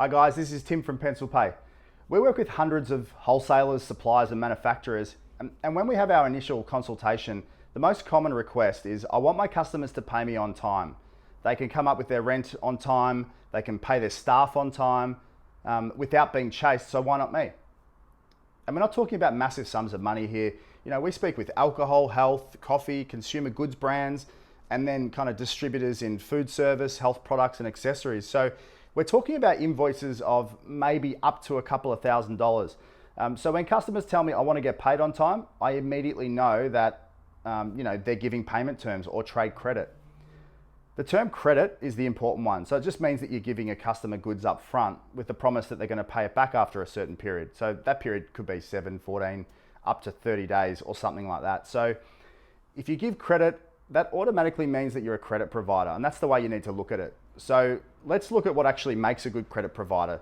Hi guys, this is Tim from PencilPay. We work with hundreds of wholesalers, suppliers and manufacturers, and when we have our initial consultation, the most common request is, I want my customers to pay me on time. They can come up with their rent on time, they can pay their staff on time, without being chased, so why not me? And we're not talking about massive sums of money here. You know, we speak with alcohol, health, coffee, consumer goods brands, and then kind of distributors in food service, health products and accessories. So we're talking about invoices of maybe up to a couple of $1,000s. So when customers tell me I want to get paid on time, I immediately know that they're giving payment terms or trade credit. The term credit is the important one. So it just means that you're giving a customer goods up front with the promise that they're going to pay it back after a certain period. So that period could be 7, 14, up to 30 days or something like that. So if you give credit, that automatically means that you're a credit provider, and that's the way you need to look at it. So let's look at what actually makes a good credit provider.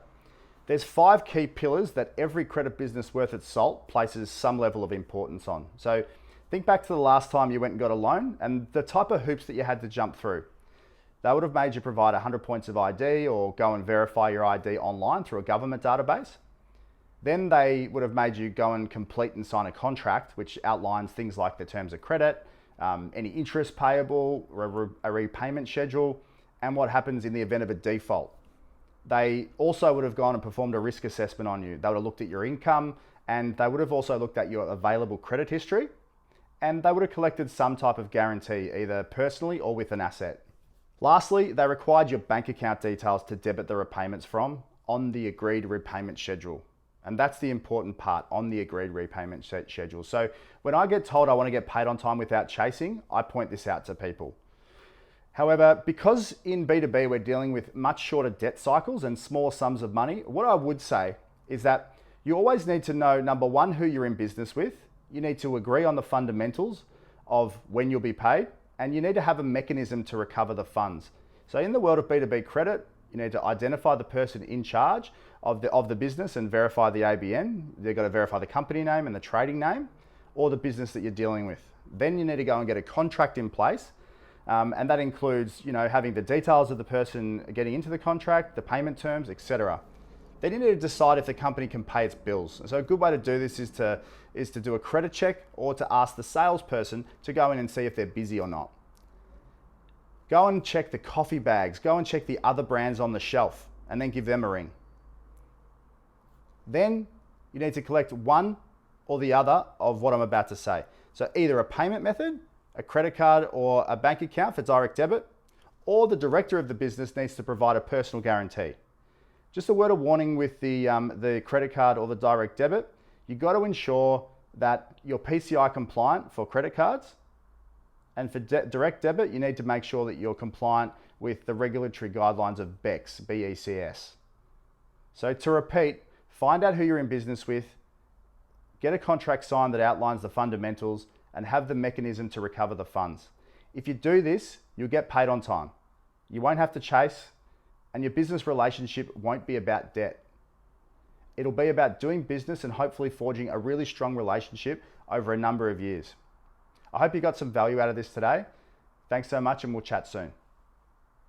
There's 5 key pillars that every credit business worth its salt places some level of importance on. So think back to the last time you went and got a loan and the type of hoops that you had to jump through. They would have made you provide 100 points of ID or go and verify your ID online through a government database. Then they would have made you go and complete and sign a contract, which outlines things like the terms of credit, any interest payable, a repayment schedule, and what happens in the event of a default. They also would have gone and performed a risk assessment on you. They would have looked at your income, and they would have also looked at your available credit history, and they would have collected some type of guarantee, either personally or with an asset. Lastly, they required your bank account details to debit the repayments from on the agreed repayment schedule. And that's the important part, on the agreed repayment schedule. So when I get told I want to get paid on time without chasing, I point this out to people. However, because in B2B we're dealing with much shorter debt cycles and small sums of money, what I would say is that you always need to know, number one, who you're in business with. You need to agree on the fundamentals of when you'll be paid, and you need to have a mechanism to recover the funds. So in the world of B2B credit, you need to identify the person in charge of the business and verify the ABN. They've got to verify the company name and the trading name, or the business that you're dealing with. Then you need to go and get a contract in place. And that includes, having the details of the person getting into the contract, the payment terms, etc. Then you need to decide if the company can pay its bills. So a good way to do this is to do a credit check, or to ask the salesperson to go in and see if they're busy or not. Go and check the coffee bags, go and check the other brands on the shelf, and then give them a ring. Then you need to collect one or the other of what I'm about to say. So either a payment method, a credit card or a bank account for direct debit, or the director of the business needs to provide a personal guarantee. Just a word of warning with the credit card or the direct debit, you've got to ensure that you're PCI compliant for credit cards, and for direct debit, you need to make sure that you're compliant with the regulatory guidelines of BECS, B-E-C-S. So to repeat, find out who you're in business with, get a contract signed that outlines the fundamentals, and have the mechanism to recover the funds. If you do this, you'll get paid on time. You won't have to chase, and your business relationship won't be about debt. It'll be about doing business and hopefully forging a really strong relationship over a number of years. I hope you got some value out of this today. Thanks so much, and we'll chat soon.